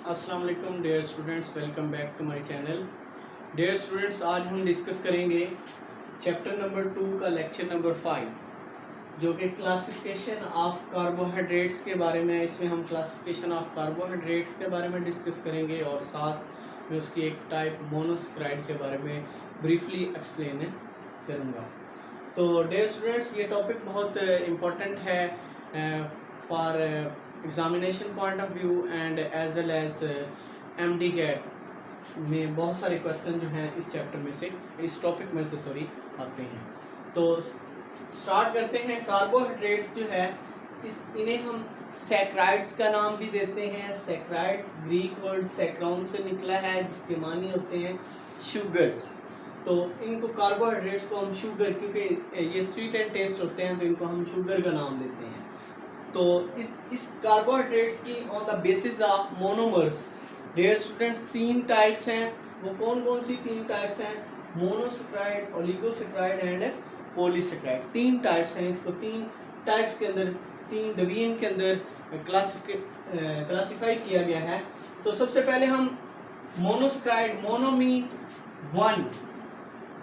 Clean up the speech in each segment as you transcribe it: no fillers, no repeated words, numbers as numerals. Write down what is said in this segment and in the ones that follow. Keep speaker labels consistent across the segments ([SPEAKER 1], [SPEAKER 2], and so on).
[SPEAKER 1] अस्सलाम वालेकुम dear students, welcome back to my channel. Dear students, आज हम डिस्कस करेंगे चैप्टर नंबर 2 का लेक्चर नंबर 5 जो कि क्लासिफिकेशन ऑफ कार्बोहाइड्रेट्स के बारे में है। इसमें हम क्लासिफिकेशन ऑफ कार्बोहाइड्रेट्स के बारे में डिस्कस करेंगे और साथ में उसकी एक टाइप मोनोसैकेराइड के बारे में ब्रीफली एक्सप्लेन करूँगा। तो डियर स्टूडेंट्स, ये टॉपिक बहुत इम्पोर्टेंट है for examination point of view and as well as MD CAT में बहुत सारे क्वेश्चन जो हैं इस चैप्टर में से, इस टॉपिक में से आते हैं। तो स्टार्ट करते हैं। कार्बोहाइड्रेट्स जो है इन्हें हम सैकराइड्स का नाम भी देते हैं। सैकराइड्स ग्रीक वर्ड सैकरॉन से निकला है जिसके मानी होते हैं शुगर। तो इनको कार्बोहाइड्रेट्स को हम शुगर, क्योंकि ये स्वीट एंड टेस्ट होते हैं तो इनको हम शुगर का नाम देते हैं। तो इस कार्बोहाइड्रेट्स की on the basis of monomers dear students 3 types हैं। वो कौन कौन सी 3 टाइप्स हैं? Monosaccharide, oligosaccharide and polysaccharide. 3 types हैं। इसको 3 टाइप्स के अंदर, 3 डिवीजन के अंदर क्लासिफाई किया गया है। तो सबसे पहले हम monosaccharide, mono mean 1,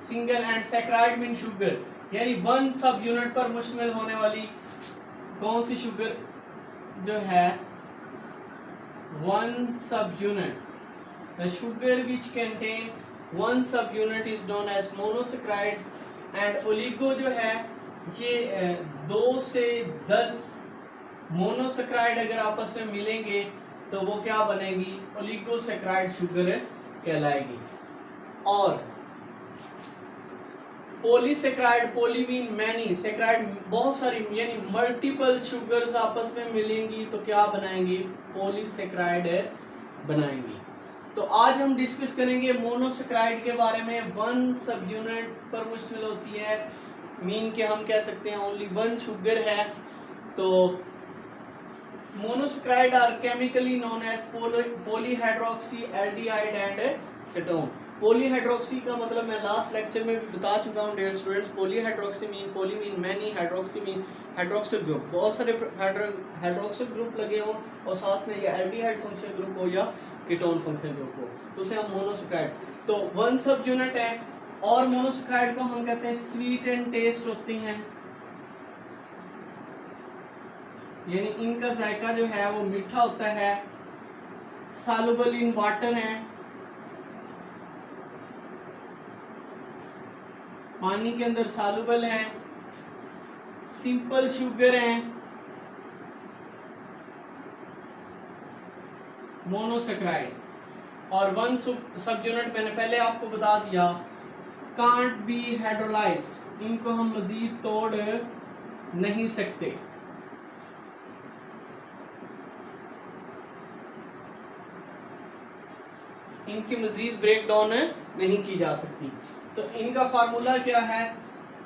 [SPEAKER 1] single and saccharide mean sugar, यानी 1 सब यूनिट पर मुश्तमिल होने वाली कौन सी शुगर जो है 1 subunit. The sugar which contain 1 subunit is known as monosaccharide. And oligo जो है ये 2 से 10 मोनोसैकेराइड अगर आपस में मिलेंगे तो वो क्या बनेगी? ओलिगोसैकेराइड शुगर कहलाएगी। और polysaccharide, poly mean many, saccharide बहुत सारी, यानी मल्टीपल शुगर्स आपस में मिलेंगी तो क्या बनाएंगी? पॉलीसैकेराइड बनाएंगी। तो आज हम डिस्कस करेंगे मोनोसैकेराइड के बारे में। 1 सब यूनिट पर मुश्तमिल होती है, मीन के हम कह सकते हैं ओनली 1 शुगर है। तो monosaccharide are chemically known as polyhydroxy aldehyde and ketone. Polyhydroxy का मतलब मैं लास्ट लेक्चर में भी बता चुका हूँ dear students. Polyhydroxy mean, poly mean many, hydroxy mean hydroxyl group, बहुत सारे हाइड्रोक्सिल ग्रुप लगे हों और साथ में या एल्डिहाइड फंक्शनल ग्रुप हो या कीटोन फंक्शनल ग्रुप हो तो उसे हम मोनोसैकेराइड। तो 1 सब यूनिट है। और मोनोसैकेराइड को हम कहते हैं स्वीट एंड टेस्ट होती हैं, यानी इनका जायका जो है वो मीठा होता है। सॉल्युबल इन वाटर है, पानी के अंदर सॉल्युबल है। सिंपल शुगर है, मोनोसैकेराइड। और 1 सब यूनिट मैंने पहले आपको बता दिया, कांट बी हाइड्रोलाइज्ड, इनको हम मजीद तोड़ नहीं सकते। इनकी मजीद ब्रेक डाउन नहीं की जा सकती। तो इनका फार्मूला क्या है?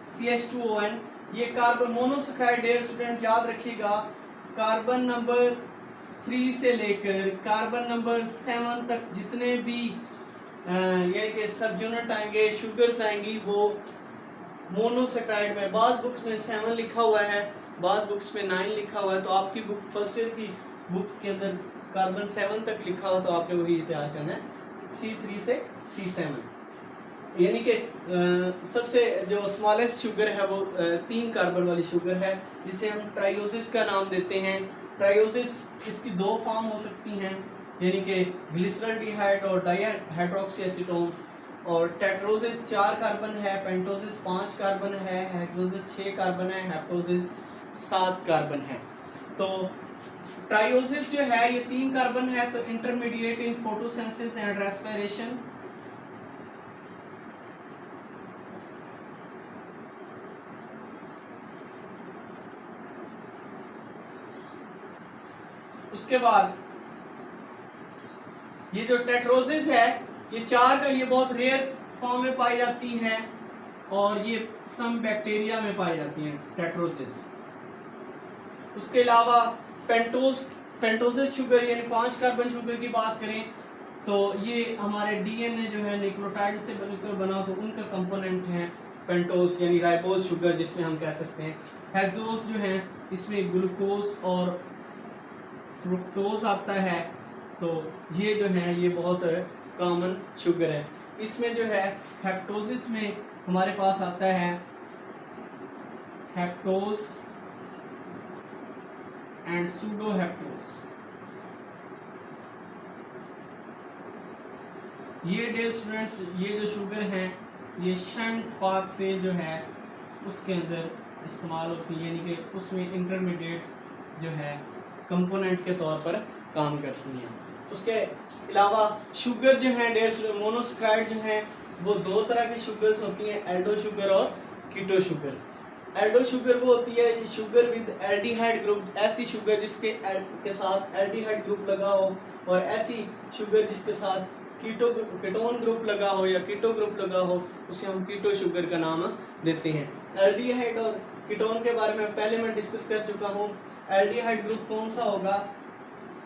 [SPEAKER 1] CH2ON। ये कार्बन मोनोसैकेराइड डियर स्टूडेंट याद रखिएगा, कार्बन नंबर 3 से लेकर कार्बन नंबर 7 तक जितने भी यानी कि सब यूनिट आएंगे, शुगर्स आएंगी, वो मोनोसैकेराइड में। बाज़ बुक्स में 7 लिखा हुआ है, बाज़ बुक्स में 9 लिखा हुआ है। तो आपकी बुक फर्स्ट ईयर की बुक के अंदर कार्बन 7 तक लिखा हुआ तो आपने वही तैयार करना है, C3 से C7। यानी कि सबसे जो स्मॉलेस्ट शुगर है वो 3 कार्बन वाली शुगर है, जिसे हम ट्राइओसिस का नाम देते हैं। ट्राइओसिस इसकी 2 फॉर्म हो सकती हैं, यानी कि ग्लिसरॉल्डिहाइड और डाइहाइड्रोक्सी एसीटोन। और टेट्रोसिस 4 कार्बन है, पेंटोसिस 5 कार्बन है, हेक्सोसिस 6 कार्बन है, हेप्टोसिस 7 कार्बन है। तो ट्राइओसिस जो है ये 3 कार्बन है, तो intermediate in photosynthesis and respiration. उसके बाद ये जो टेट्रोसिस है ये 4 का, ये बहुत रेयर फॉर्म में पाई जाती है और ये सम बैक्टीरिया में पाई जाती है टेट्रोसिस। उसके अलावा पेंटोसिस शुगर यानी 5 कार्बन शुगर की बात करें तो ये हमारे DNA जो है न्यूक्लियोटाइड से बनकर बना, तो उनका कंपोनेंट है पेंटोस यानी राइबोज शुगर, जिसमें हम कह सकते हैं। हेक्सोस जो है इसमें ग्लूकोज और फ्रुक्टोज आता है। तो ये जो है ये बहुत कॉमन शुगर है। इसमें जो है हेप्टोसिस में हमारे पास आता है हेप्टोस एंड सूडोहेप्टोस। ये डियर स्टूडेंट्स ये जो शुगर है ये शंट पाथ से जो है उसके अंदर इस्तेमाल होती है, यानी कि उसमें इंटरमीडिएट जो है कंपोनेंट के तौर पर काम करती हैं। उसके अलावा शुगर जो है डियर मोनोसैकेराइड जो है वो दो तरह की शुगर्स होती हैं, एल्डो शुगर और कीटो शुगर। एल्डो शुगर वो होती है शुगर विद एल्डिहाइड ग्रुप, ऐसी शुगर जिसके के साथ एल्डिहाइड ग्रुप लगा हो, और ऐसी शुगर जिसके साथ कीटोन ग्रुप लगा हो या कीटो ग्रुप लगा हो, उसे हम कीटो शुगर का नाम देते हैं। एल्डिहाइड और कीटोन के बारे में पहले मैं डिस्कस कर चुका हूँ। एल्डिहाइड ग्रुप कौन सा होगा?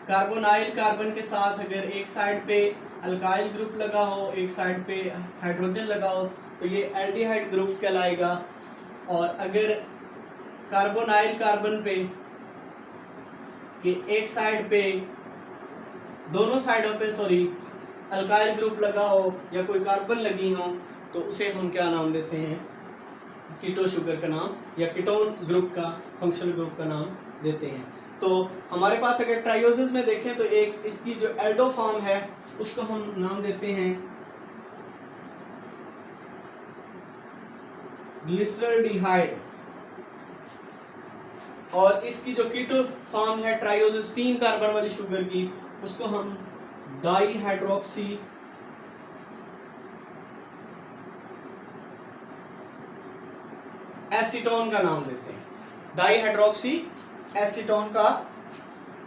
[SPEAKER 1] कार्बोनाइल कार्बन के साथ अगर एक साइड पे अल्काइल ग्रुप लगा हो, एक साइड पे हाइड्रोजन लगा हो, तो ये एल्डिहाइड ग्रुप कहलाएगा। और अगर कार्बोनाइल कार्बन पे कि एक साइड पे दोनों साइडों पे अल्काइल ग्रुप लगा हो या कोई कार्बन लगी हो, तो उसे हम क्या नाम देते हैं? कीटो शुगर का नाम या कीटोन ग्रुप का फंक्शनल ग्रुप का नाम देते हैं। तो हमारे पास अगर ट्रायोसिस में देखें तो एक इसकी जो एल्डो फॉर्म है उसको हम नाम देते हैं ग्लिसरॉल्डिहाइड, और इसकी जो कीटो फॉर्म है ट्रायोसिस 3 कार्बन वाली शुगर की, उसको हम डाईहाइड्रोक्सी एसीटोन का नाम देते हैं, डाईहाइड्रोक्सी एसीटोन का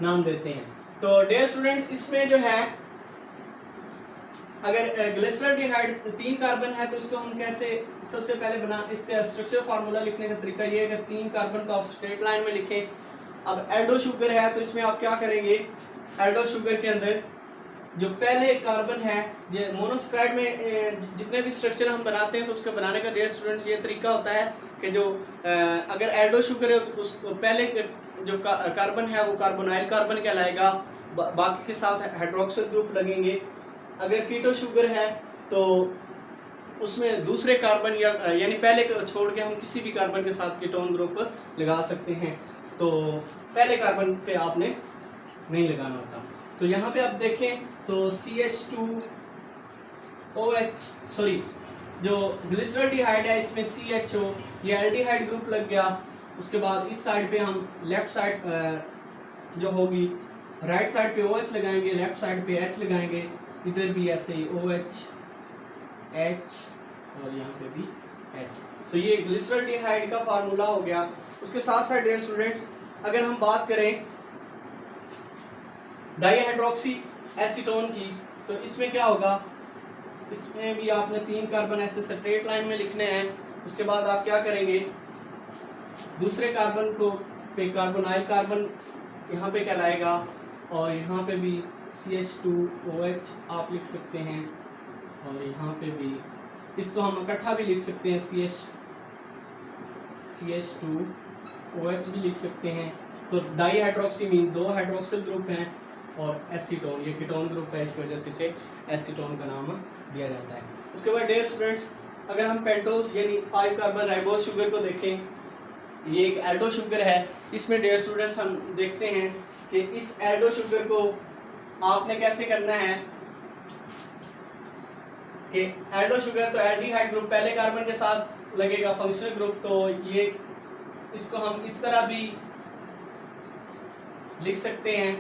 [SPEAKER 1] नाम देते हैं। तो डियर स्टूडेंट इसमें जो है अगर ग्लिसरॉल्डिहाइड 3 कार्बन है तो इसको हम कैसे सबसे पहले इसका स्ट्रक्चर फार्मूला लिखने का तरीका ये है कि 3 कार्बन को आप स्ट्रेट लाइन में लिखें। अब एल्डो शुगर है तो इसमें आप क्या करेंगे? एल्डो शुगर के अंदर जो पहले कार्बन है, ये मोनोसैकेराइड में जितने भी स्ट्रक्चर हम बनाते हैं तो उसका बनाने का डियर स्टूडेंट ये तरीका होता है कि जो अगर एल्डो शुगर है तो उस पहले जो कार्बन है वो कार्बोनाइल कार्बन कहलाएगा, बाकी के साथ हाइड्रोक्सिल ग्रुप लगेंगे। अगर कीटो शुगर है तो उसमें दूसरे कार्बन या यानी पहले को छोड़ के हम किसी भी कार्बन के साथ कीटोन ग्रुप लगा सकते हैं, तो पहले कार्बन पे आपने नहीं लगाना होता। तो यहाँ पे आप देखें तो जो ग्लिसरॉल्डिहाइड है इसमें CHO, ये एल्डिहाइड ग्रुप लग गया। उसके बाद इस साइड पे हम लेफ्ट साइड जो होगी राइट साइड पे OH लगाएंगे, लेफ्ट साइड पे H लगाएंगे, इधर भी ऐसे ही OH H और यहाँ पे भी H। तो ये ग्लिसरॉल्डिहाइड का फार्मूला हो गया। उसके साथ साथ डियर स्टूडेंट्स अगर हम बात करें डाईहाइड्रोक्सी एसीटोन की, तो इसमें क्या होगा? इसमें भी आपने 3 कार्बन ऐसे स्ट्रेट लाइन में लिखने हैं। उसके बाद आप क्या करेंगे? दूसरे कार्बन को पे कार्बोनाइल कार्बन यहाँ पे कहलाएगा, और यहाँ पे भी CH2OH आप लिख सकते हैं, और यहाँ पे भी इसको हम इकट्ठा भी लिख सकते हैं, CH2OH भी लिख सकते हैं। तो डाईहाइड्रोक्सी मीन 2 हाइड्रोक्सिल ग्रुप हैं, और एसीटोन ये कीटोन ग्रुप है, इस वजह से इसे एसीटोन का नाम दिया जाता है। उसके बाद डियर स्टूडेंट्स अगर हम पेंटोस यानी 5 कार्बन राइबोज शुगर को देखें, ये एक एल्डो शुगर है। इसमें डियर स्टूडेंट्स हम देखते हैं कि इस एल्डो शुगर को आपने कैसे करना है कि एल्डो शुगर तो एल्डिहाइड ग्रुप पहले कार्बन के साथ लगेगा फंक्शनल ग्रुप, तो ये इसको हम इस तरह भी लिख सकते हैं।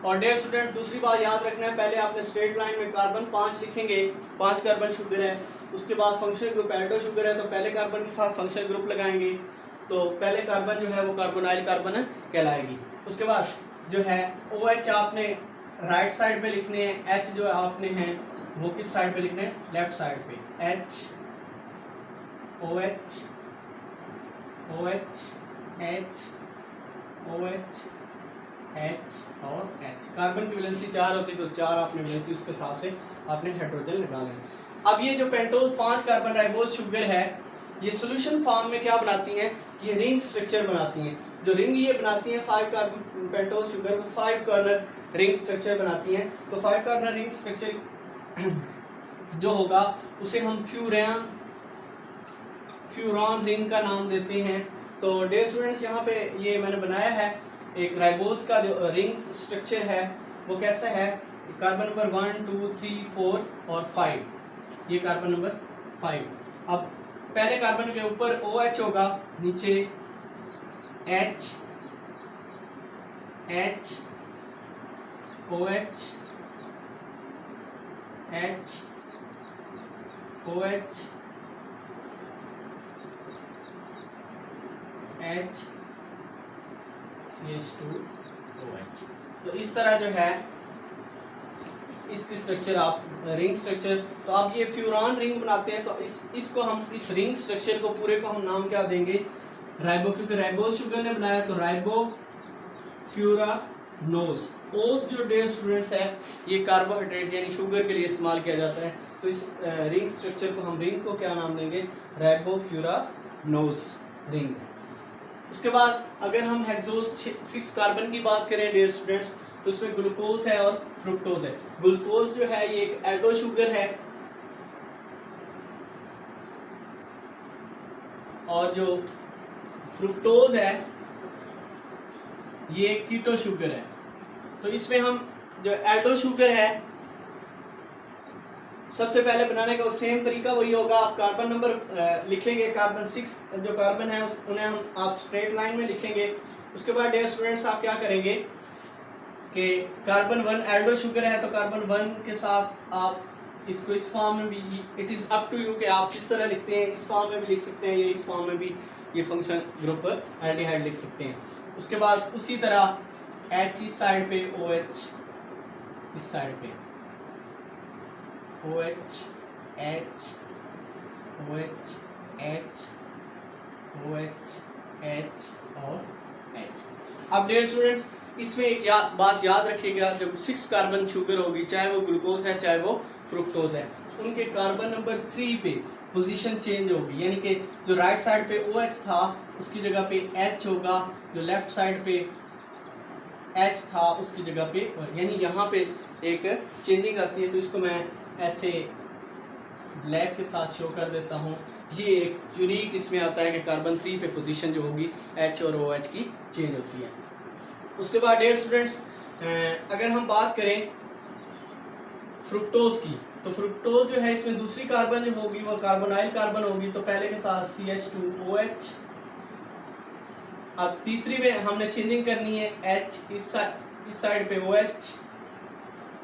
[SPEAKER 1] और डियर स्टूडेंट्स दूसरी बात याद रखना है, पहले आपने स्ट्रेट लाइन में कार्बन 5 लिखेंगे, 5 कार्बन शुगर है। उसके बाद फंक्शनल ग्रुप एल्डो शुगर है तो पहले कार्बन के साथ फंक्शनल ग्रुप लगाएंगे, तो पहले कार्बन जो है वो कार्बोनाइल कार्बन कहलाएगी। उसके बाद जो है OH आपने राइट साइड पे लिखने हैं, H जो आपने हैं वो किस साइड पे लिखने हैं? लेफ्ट साइड पे। H OH OH H OH H और H। कार्बन की वैलेंसी 4 होती तो 4 आपने वैलेंसी उसके हिसाब से आपने हाइड्रोजन लगा लें। अब ये जो पेंटोस 5 कार्बन राइबोज शुगर है, ये सोल्यूशन फॉर्म में क्या बनाती हैं, ये रिंग स्ट्रक्चर बनाती हैं। जो रिंग ये बनाती हैं 5 कार्बन पेंटोज शुगर, वो 5 कॉर्नर रिंग स्ट्रक्चर बनाती हैं। तो 5 कॉर्नर रिंग स्ट्रक्चर जो होगा उसे हम फ्यूरॉन रिंग का नाम देते हैं। तो डियर स्टूडेंट्स, यहाँ पे ये मैंने बनाया है एक राइबोज का जो रिंग स्ट्रक्चर है वो कैसा है, कार्बन नंबर 1 2 3 4 और 5, ये कार्बन नंबर 5। अब पहले कार्बन के ऊपर OH होगा, नीचे H OH H OH H CH2OH। तो इस तरह जो है इसकी स्ट्रक्चर आप रिंग स्ट्रक्चर, तो आप ये फ्यूरॉन रिंग बनाते हैं। तो इसको हम इस रिंग स्ट्रक्चर को पूरे को हम नाम क्या देंगे, राइबो, क्योंकि राइबोज शुगर ने बनाया तो राइबो फ्यूरानोज। ओस जो डियर स्टूडेंट्स है ये कार्बोहाइड्रेट यानी शुगर के लिए इस्तेमाल किया जाता है। तो इस रिंग स्ट्रक्चर को हम रिंग को क्या नाम देंगे, राइबो फ्यूरानोज रिंग। उसके बाद अगर हम हेक्सोज 6 कार्बन की बात करें डियर स्टूडेंट्स, तो उसमें ग्लूकोज है और फ्रुक्टोज है। ग्लूकोज जो है ये एक एल्डो शुगर है और जो फ्रुक्टोज है ये कीटो शुगर है। तो इसमें हम जो एल्डो शुगर है सबसे पहले बनाने का सेम तरीका वही होगा, आप कार्बन नंबर लिखेंगे, कार्बन 6 जो कार्बन है उन्हें हम आप स्ट्रेट लाइन में लिखेंगे। उसके बाद डियर स्टूडेंट्स आप क्या करेंगे कि कार्बन 1 एल्डो शुगर है तो कार्बन 1 के साथ आप इसको इस फॉर्म में भी, it is up to you कि आप किस तरह लिखते हैं, इस फॉर्म में भी लिख सकते हैं, ये इस फॉर्म में भी ये फंक्शन ग्रुप एल्डिहाइड लिख सकते हैं। उसके बाद उसी तरह H इस साइड पे, OH इस साइड पे, OH H OH H OH H और H। अब डियर स्टूडेंट्स इसमें एक बात याद रखिएगा, जब 6 कार्बन शुगर होगी, चाहे वो ग्लूकोज है चाहे वो फ्रुक्टोज है, उनके कार्बन नंबर 3 पे पोजीशन चेंज होगी, यानी कि जो राइट साइड पे OH था उसकी जगह पे H होगा, जो लेफ्ट साइड पे H था उसकी जगह पे, यानी यहाँ पे एक चेंजिंग आती है। तो इसको मैं ऐसे ब्लैक के साथ शो कर देता हूँ। ये एक यूनिक इसमें आता है कि कार्बन 3 पे पोजीशन जो होगी H और OH की चेंज होती है। उसके बाद डियर स्टूडेंट्स अगर हम बात करें फ्रुक्टोज की, तो फ्रुक्टोज जो है इसमें दूसरी कार्बन जो होगी वो कार्बोनाइल कार्बन होगी, तो पहले के साथ CH2OH। अब तीसरी में हमने चेंजिंग करनी है, H इस साइड पे OH,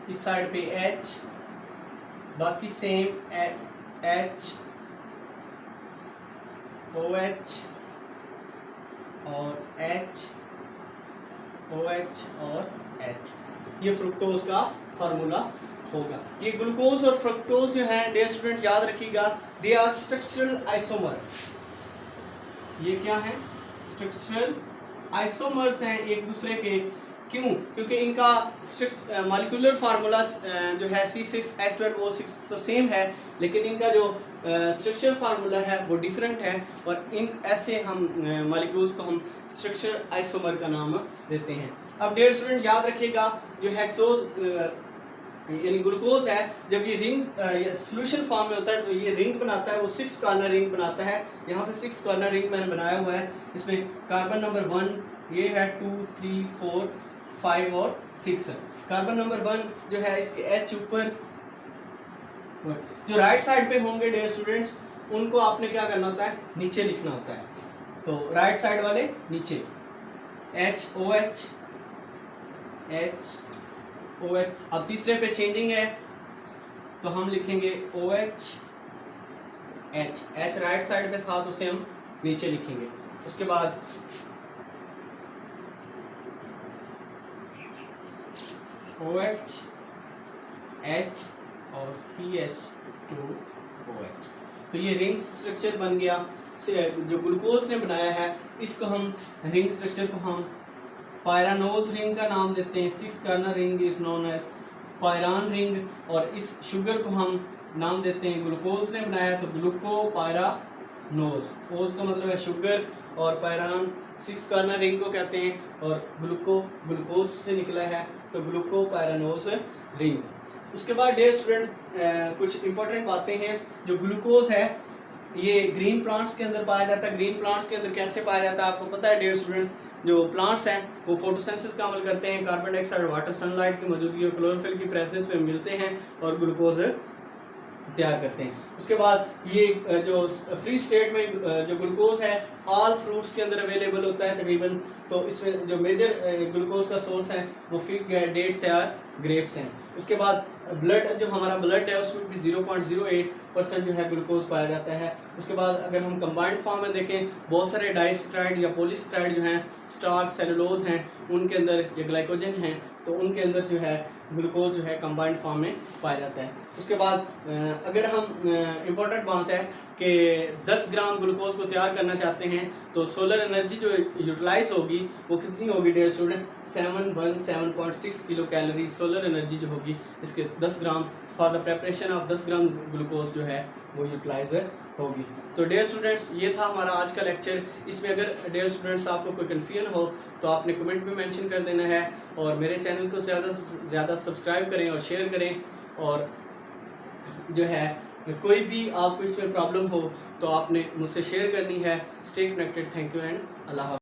[SPEAKER 1] इस साइड पे H, बाकी सेम H OH और H OH और H, ये फ्रुक्टोज का फार्मूला होगा। ये ग्लूकोज और फ्रुक्टोज जो है डियर स्टूडेंट याद रखिएगा, दे आर स्ट्रक्चरल आइसोमर। ये क्या है, स्ट्रक्चरल आइसोमर्स हैं एक दूसरे के। क्यों? क्योंकि इनका मॉलिक्यूलर फार्मूला जो है C6H12O6 तो सेम है, लेकिन इनका जो स्ट्रक्चर फार्मूला है वो डिफरेंट है, और इन ऐसे हम मॉलिक्यूल्स को हम स्ट्रक्चर आइसोमर का नाम देते हैं। अब डियर स्टूडेंट याद रखिएगा, जो हेक्सोज यानी ग्लूकोज है, जब ये रिंग सोल्यूशन फॉर्म में होता है तो ये रिंग बनाता है, वो 6 कॉर्नर रिंग बनाता है। यहाँ पे 6 कॉर्नर रिंग मैंने बनाया हुआ है। इसमें कार्बन नंबर 1 ये है, 2 3 4 5 और 6 है। कार्बन नंबर 1 जो है इसके H ऊपर, जो राइट साइड पे होंगे डियर स्टूडेंट्स उनको आपने क्या करना होता है, नीचे लिखना होता है। तो राइट साइड वाले नीचे H OH H OH। अब तीसरे पे चेंजिंग है तो हम लिखेंगे OH H, H right side पे था तो उसे हम नीचे लिखेंगे। उसके बाद OH H और CH2OH। तो ये रिंग स्ट्रक्चर बन गया। जो ग्लूकोज ने बनाया है इसको हम रिंग स्ट्रक्चर को हम पायरानोज रिंग का नाम देते हैं। 6 corner ring is known as pyran ring, और इस शुगर को हम नाम देते हैं, ग्लूकोज ने बनाया तो ग्लूको पायरा नोज। ओज का मतलब है शुगर और पायरान 6 कार्बन रिंग को कहते हैं, और ग्लूकोज से निकला है तो ग्लूकोपायरानोज रिंग। उसके बाद डियर स्टूडेंट कुछ इंपॉर्टेंट बातें हैं। जो ग्लूकोज है ये ग्रीन प्लांट्स के अंदर पाया जाता है। ग्रीन प्लांट्स के अंदर कैसे पाया जाता है आपको पता है डियर स्टूडेंट? जो प्लांट्स हैं वो फोटोसिंथेसिस का अमल करते हैं, कार्बन डाइऑक्साइड, वाटर, सनलाइट की मौजूदगी और क्लोरोफिल की प्रेजेंस में मिलते हैं और ग्लूकोज तैयार करते हैं। उसके बाद ये जो फ्री स्टेट में जो ग्लूकोज है ऑल फ्रूट्स के अंदर अवेलेबल होता है तकरीबन। तो इसमें जो मेजर ग्लूकोज का सोर्स है वो फिग है, डेट्स है और ग्रेप्स हैं। उसके बाद ब्लड, जो हमारा ब्लड है उसमें भी 0.08% जो है ग्लूकोज पाया जाता है। उसके बाद अगर हम कंबाइंड फॉर्म में देखें, बहुत सारे डाइस्क्राइड या पॉलीस्क्राइड जो हैं, स्टार्च, सेलुलोज हैं, उनके अंदर या ग्लाइकोजन हैं, तो उनके अंदर जो है ग्लूकोज जो है कंबाइंड फॉर्म में पाया जाता है। उसके बाद अगर हम इम्पोर्टेंट बात है कि 10 ग्राम ग्लूकोज को तैयार करना चाहते हैं तो सोलर एनर्जी जो यूटिलाइज होगी वो कितनी होगी dear student? 717.6 kilo calorie solar energy जो होगी इसके 10 gram for the preparation of 10 gram glucose जो है वो यूटिलाइज होगी। तो डियर स्टूडेंट्स ये था हमारा आज का लेक्चर। इसमें अगर डियर स्टूडेंट्स आपको कोई कन्फ्यूजन हो तो आपने कमेंट में मेंशन कर देना है, और मेरे चैनल को ज़्यादा से ज़्यादा सब्सक्राइब करें और शेयर करें, और जो है कोई भी आपको इसमें प्रॉब्लम हो तो आपने मुझसे शेयर करनी है। Stay connected. Thank you and अल्लाह हाफ़िज़।